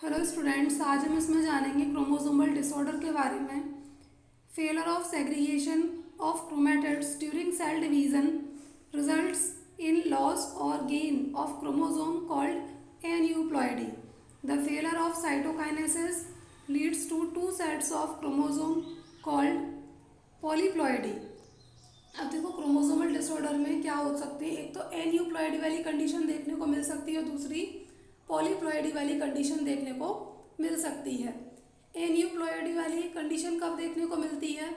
Hello students, आज हम इसमें जानेंगे क्रोमोसोमल डिसऑर्डर के बारे में। Failure of segregation of chromatids during cell division results in loss और gain of chromosome called aneuploidy. The failure of cytokinesis leads to two sets of chromosome called polyploidy. अब देखो, क्रोमोसोमल डिसऑर्डर में क्या हो सकती है, एक तो एन्यूप्लॉइडी वाली कंडीशन देखने को मिल सकती है और दूसरी पॉलीप्लॉइडी वाली कंडीशन देखने को मिल सकती है। एन्यूप्लॉइडी वाली कंडीशन कब देखने को मिलती है?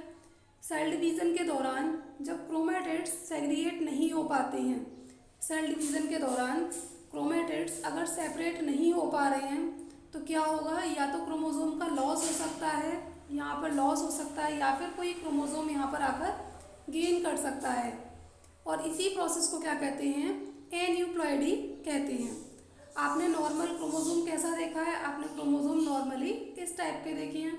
सेल डिवीज़न के दौरान, जब क्रोमैटिड्स सेग्रीगेट नहीं हो पाते हैं। सेल डिवीज़न के दौरान क्रोमैटिड्स अगर सेपरेट नहीं हो पा रहे हैं तो क्या होगा, या तो क्रोमोसोम का लॉस हो सकता है, यहाँ पर लॉस हो सकता है, या फिर कोई क्रोमोसोम यहाँ पर आकर गेन कर सकता है। और इसी प्रोसेस को क्या कहते हैं? एन्यूप्लॉइडी कहते हैं। आपने नॉर्मल क्रोमोसोम कैसा देखा है? आपने क्रोमोसोम नॉर्मली इस टाइप के देखे हैं।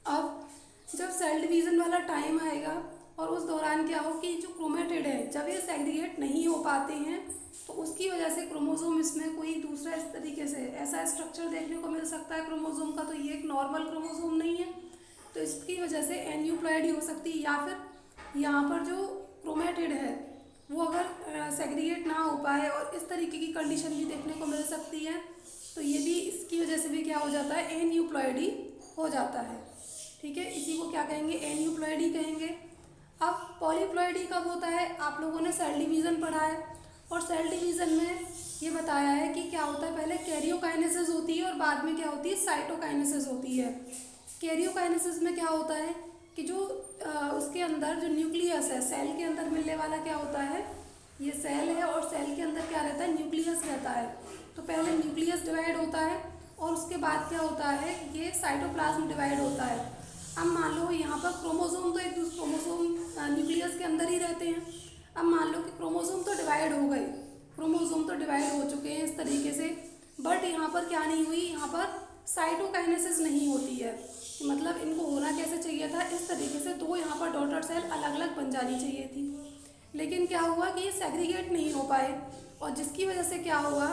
अब जब सेल डिवीज़न वाला टाइम आएगा और उस दौरान क्या हो कि जो क्रोमैटिड है, जब ये सेग्रीगेट नहीं हो पाते हैं तो उसकी वजह से क्रोमोसोम इसमें कोई दूसरा इस तरीके से ऐसा स्ट्रक्चर देखने को मिल सकता है क्रोमोसोम का, तो ये एक नॉर्मल क्रोमोसोम नहीं है, तो इसकी वजह से एन्यूप्लॉइडी हो सकती है। या फिर यहाँ पर जो क्रोमैटिड है वो अगर सेग्रीगेट ना हो पाए और इस तरीके की कंडीशन भी देखने को मिल सकती है, तो ये भी इसकी वजह से भी क्या हो जाता है, एन्यूप्लॉइडी हो जाता है। ठीक है, इसी को क्या कहेंगे? एन्यूप्लॉइडी कहेंगे। अब पॉलीप्लॉइडी कब होता है? आप लोगों ने सेल डिवीज़न पढ़ा है और सेल डिवीज़न में ये बताया है कि क्या होता है, पहले कैरियोकाइनेसिस होती है और बाद में क्या होती है, साइटोकाइनेसिस होती है। कैरियोकाइनेसिस में क्या होता है कि जो उसके अंदर जो न्यूक्लियस है, सेल के अंदर मिलने वाला क्या होता है, ये सेल है और सेल के अंदर क्या रहता है, न्यूक्लियस रहता है। तो पहले न्यूक्लियस डिवाइड होता है और उसके बाद क्या होता है, ये साइटोप्लाज्म डिवाइड होता है। अब मान लो यहाँ पर क्रोमोसोम तो एक दूसरे क्रोमोसोम न्यूक्लियस के अंदर ही रहते हैं। अब मान लो कि क्रोमोसोम तो डिवाइड हो गए, क्रोमोसोम तो डिवाइड हो चुके हैं इस तरीके से, बट यहाँ पर क्या नहीं हुई, यहाँ पर साइटोकाइनेसिस नहीं होती है। मतलब इनको होना कैसे चाहिए था, इस तरीके से दो यहाँ पर डॉटर सेल अलग अलग बन जानी चाहिए थी, लेकिन क्या हुआ कि ये सेग्रीगेट नहीं हो पाए और जिसकी वजह से क्या हुआ,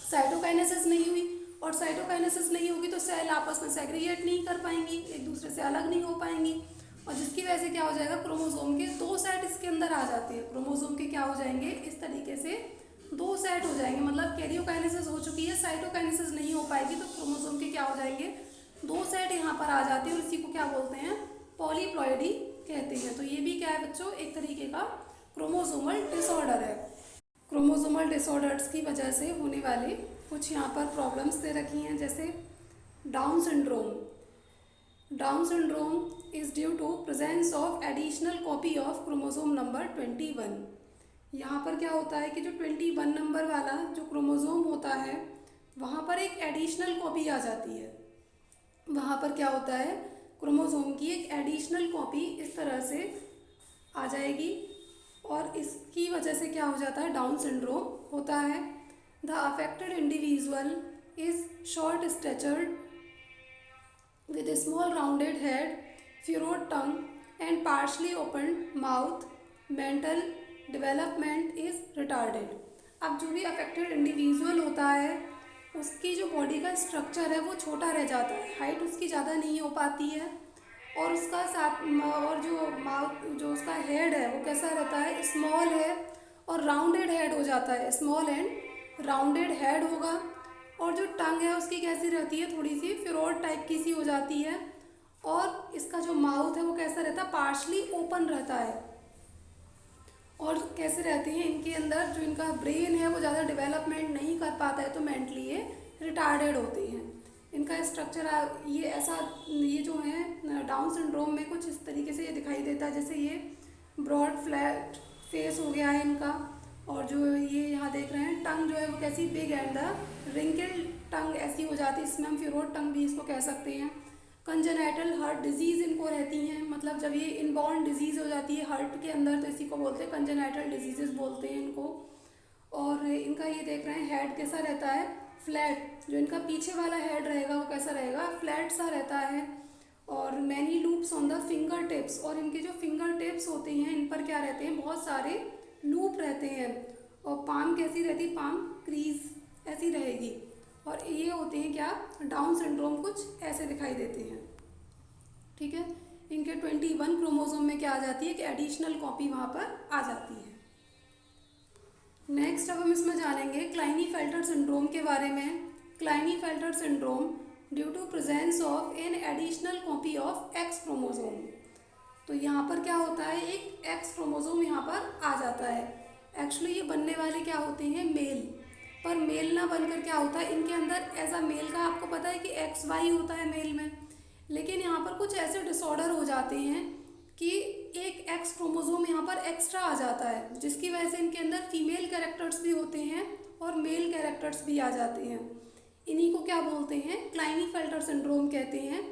साइटोकाइनेसिस नहीं हुई। और साइटोकाइनेसिस नहीं होगी तो सेल आपस में सेग्रीगेट नहीं कर पाएंगी, एक दूसरे से अलग नहीं हो पाएंगी, और जिसकी वजह से क्या हो जाएगा, क्रोमोसोम के दो सेट इसके अंदर आ जाते हैं। क्रोमोसोम के क्या हो जाएंगे, इस तरीके से दो सेट हो जाएंगे। मतलब कैरियोकाइनेसिस हो चुकी है, साइटोकाइनेसिस नहीं हो पाएगी, तो क्रोमोसोम के क्या हो जाएंगे, दो सेट यहाँ पर आ जाते हैं और इसी को क्या बोलते हैं, पॉलीप्लॉइडी कहते हैं। तो ये भी क्या है बच्चों, एक तरीके का क्रोमोसोमल डिसऑर्डर है। क्रोमोसोमल डिसऑर्डर्स की वजह से होने वाले कुछ यहाँ पर प्रॉब्लम्स दे रखी हैं, जैसे down syndrome. Down syndrome is due to presence of additional copy of chromosome number 21। यहाँ पर क्या होता है कि जो 21 नंबर वाला जो क्रोमोसोम होता है वहाँ पर एक एडिशनल कॉपी आ जाती है। वहाँ पर क्या होता है, क्रोमोसोम की एक एडिशनल कॉपी इस तरह से आ जाएगी और इसकी वजह से क्या हो जाता है, डाउन सिंड्रोम होता है। The affected individual is short statured with a small rounded head, furrowed tongue and partially opened mouth. Mental development is retarded. अब जो भी अफेक्टेड इंडिविजुअल होता है उसकी जो बॉडी का स्ट्रक्चर है वो छोटा रह जाता है, हाइट उसकी ज़्यादा नहीं हो पाती है, और उसका साथ और जो माउथ जो उसका हेड है वो कैसा रहता है, स्मॉल है और राउंडेड हेड हो जाता है, स्मॉल एंड राउंडेड हेड होगा। और जो टंग है उसकी कैसी रहती है, थोड़ी सी फिरोड टाइप की सी हो जाती है, और इसका जो माउथ है वो कैसा रहता है, पार्शली ओपन रहता है। और कैसे रहते हैं, इनके अंदर जो इनका ब्रेन है वो ज़्यादा डेवलपमेंट नहीं कर पाता है, तो मेंटली ये रिटार्डेड होते हैं। इनका स्ट्रक्चर ये ऐसा, ये जो है डाउन सिंड्रोम में कुछ इस तरीके से ये दिखाई देता है, जैसे ये ब्रॉड फ्लैट फेस हो गया है इनका, और जो ये यहाँ देख रहे हैं टंग जो है वो कैसी बिग एंड द रिंकल टंग ऐसी हो जाती है, इसमें हम फिरोड टंग भी इसको कह सकते हैं। कंजेनाइटल हार्ट डिजीज़ इनको रहती हैं, मतलब जब ये इनबॉर्न डिजीज़ हो जाती है हार्ट के अंदर तो इसी को बोलते हैं कंजेनाइटल डिजीजेस बोलते हैं इनको। और इनका ये देख रहे हैं हेड कैसा रहता है, फ्लैट, जो इनका पीछे वाला हेड रहेगा वो कैसा रहेगा, फ्लैट सा रहता है। और many loops on the finger tips, और इनके जो फिंगर टिप्स होते हैं इन पर क्या रहते हैं, बहुत सारे लूप रहते हैं। और पाम कैसी रहती, पाम क्रीज ऐसी रहेगी। और ये होते हैं क्या, डाउन सिंड्रोम, कुछ ऐसे दिखाई देते हैं। ठीक है, इनके 21 क्रोमोसोम में क्या आ जाती है कि एडिशनल कॉपी वहाँ पर आ जाती है। नेक्स्ट अब हम इसमें जानेंगे क्लाइनीफेल्टर सिंड्रोम के बारे में। Klinefelter syndrome due to presence of an additional copy of X chromosome. तो यहाँ पर क्या होता है, एक एक्स क्रोमोसोम यहाँ पर आ जाता है। एक्चुअली ये बनने वाले क्या होते हैं, मेल, पर मेल ना बनकर क्या होता है, इनके अंदर एज अ मेल का आपको पता है कि एक्स वाई होता है मेल में, लेकिन यहाँ पर कुछ ऐसे डिसऑर्डर हो जाते हैं कि एक एक्स क्रोमोसोम यहाँ पर एक्स्ट्रा आ जाता है, जिसकी वजह से इनके अंदर फीमेल कैरेक्टर्स भी होते हैं और मेल कैरेक्टर्स भी आ जाते हैं। इन्हीं को क्या बोलते हैं, क्लाइनीफेल्टर सिंड्रोम कहते हैं।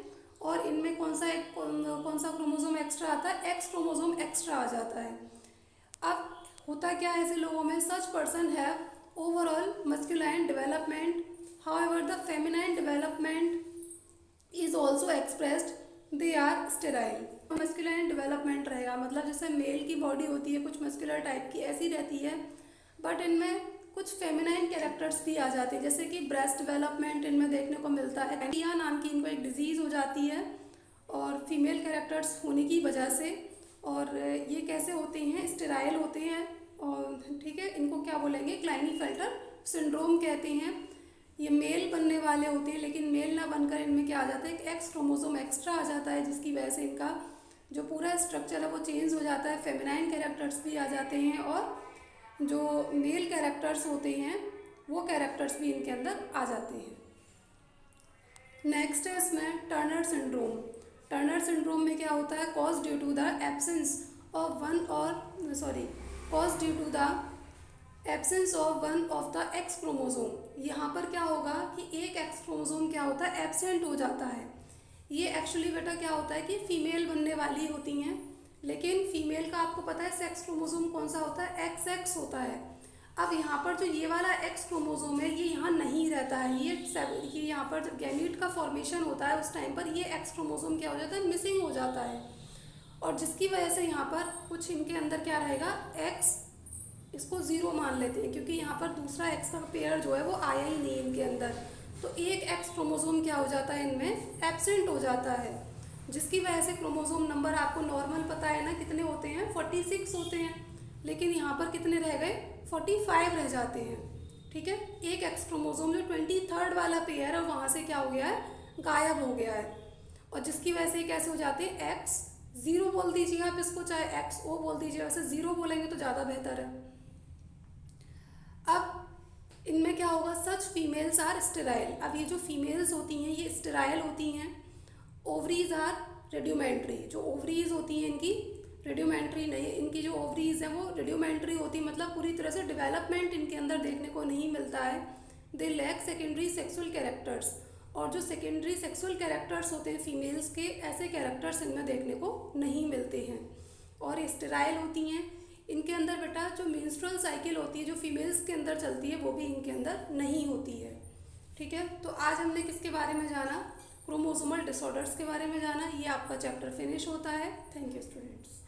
और इनमें कौन सा क्रोमोसोम एक्स्ट्रा आता है, एक्स क्रोमोसोम एक्स्ट्रा आ जाता है। अब होता क्या है ऐसे लोगों में, such person have overall masculine development, however the feminine development is also expressed, they are sterile. Masculine development रहेगा, मतलब जैसे मेल की बॉडी होती है कुछ मस्कुलर टाइप की ऐसी रहती है, बट इनमें कुछ फेमिनाइन कैरेक्टर्स भी आ जाते हैं, जैसे कि ब्रेस्ट डेवलपमेंट इनमें देखने को मिलता है। एंडिया नाम की इनको एक डिजीज़ हो जाती है और फीमेल कैरेक्टर्स होने की वजह से, और ये कैसे होते हैं, स्टेराइल होते हैं। और ठीक है, इनको क्या बोलेंगे, क्लाइनीफेल्टर सिंड्रोम कहते हैं। ये मेल बनने वाले होते हैं, लेकिन मेल ना बनकर इनमें क्या आ जाता है, एक एक्स क्रोमोसोम एक्स्ट्रा आ जाता है, जिसकी वजह से इनका जो पूरा स्ट्रक्चर है वो चेंज हो जाता है, फेमिनाइन कैरेक्टर्स भी आ जाते हैं और जो मेल कैरेक्टर्स होते हैं वो कैरेक्टर्स भी इनके अंदर आ जाते हैं। नेक्स्ट है इसमें टर्नर सिंड्रोम। टर्नर सिंड्रोम में क्या होता है, cause due to the absence of one of the X chromosome. यहाँ पर क्या होगा कि एक एक्स क्रोमोसोम क्या होता है, एब्सेंट हो जाता है। ये एक्चुअली बेटा क्या होता है कि फीमेल बनने वाली होती हैं, लेकिन फीमेल का आपको पता है सेक्स क्रोमोसोम कौन सा होता है, XX होता है। अब यहाँ पर जो ये वाला एक्स क्रोमोसोम है ये यहाँ नहीं रहता है, ये यहाँ पर जब गैमीट का फॉर्मेशन होता है उस टाइम पर ये एक्स क्रोमोसोम क्या हो जाता है, मिसिंग हो जाता है, और जिसकी वजह से यहाँ पर कुछ इनके अंदर क्या रहेगा, एक्स, इसको 0 मान लेते हैं, क्योंकि यहाँ पर दूसरा एक्स का पेयर जो है वो आया ही नहीं इनके अंदर। तो एक एक्स क्रोमोसोम क्या हो जाता है, इनमें एब्सेंट हो जाता है, जिसकी वजह से क्रोमोसोम नंबर आपको नॉर्मल पता है ना कितने होते हैं, 46 होते हैं, लेकिन यहाँ पर कितने रह गए, 45 रह जाते हैं। ठीक है, एक एक्स क्रोमोसोम जो 23rd वाला पेयर है वहाँ से क्या हो गया है, गायब हो गया है, और जिसकी वजह से कैसे हो जाते हैं, X0 बोल दीजिए आप इसको, चाहे XO बोल दीजिए, वैसे 0 बोलेंगे तो ज़्यादा बेहतर है। अब इनमें क्या होगा, सच फीमेल्स आर स्टेराइल। अब ये जो फीमेल्स होती हैं ये स्टेराइल होती हैं। ओवरीज आर रेड्यूमेंट्री, जो ओवरीज होती हैं इनकी रेड्यूमेंट्री नहीं, इनकी जो ओवरीज हैं वो रेड्यूमेंट्री होती, मतलब पूरी तरह से डेवलपमेंट इनके अंदर देखने को नहीं मिलता है। They lack secondary sexual characters, और जो सेकेंडरी सेक्सुअल कैरेक्टर्स होते हैं फीमेल्स के, ऐसे कैरेक्टर्स इनमें देखने को नहीं मिलते हैं, और ये स्टेराइल होती हैं। इनके अंदर बेटा जो मेंस्ट्रुअल साइकिल होती है जो फीमेल्स के अंदर चलती है वो भी इनके अंदर नहीं होती है। ठीक है, तो आज हमने किसके बारे में जाना, क्रोमोसोमल डिसऑर्डर्स के बारे में जाना। ये आपका चैप्टर फिनिश होता है। Thank you students.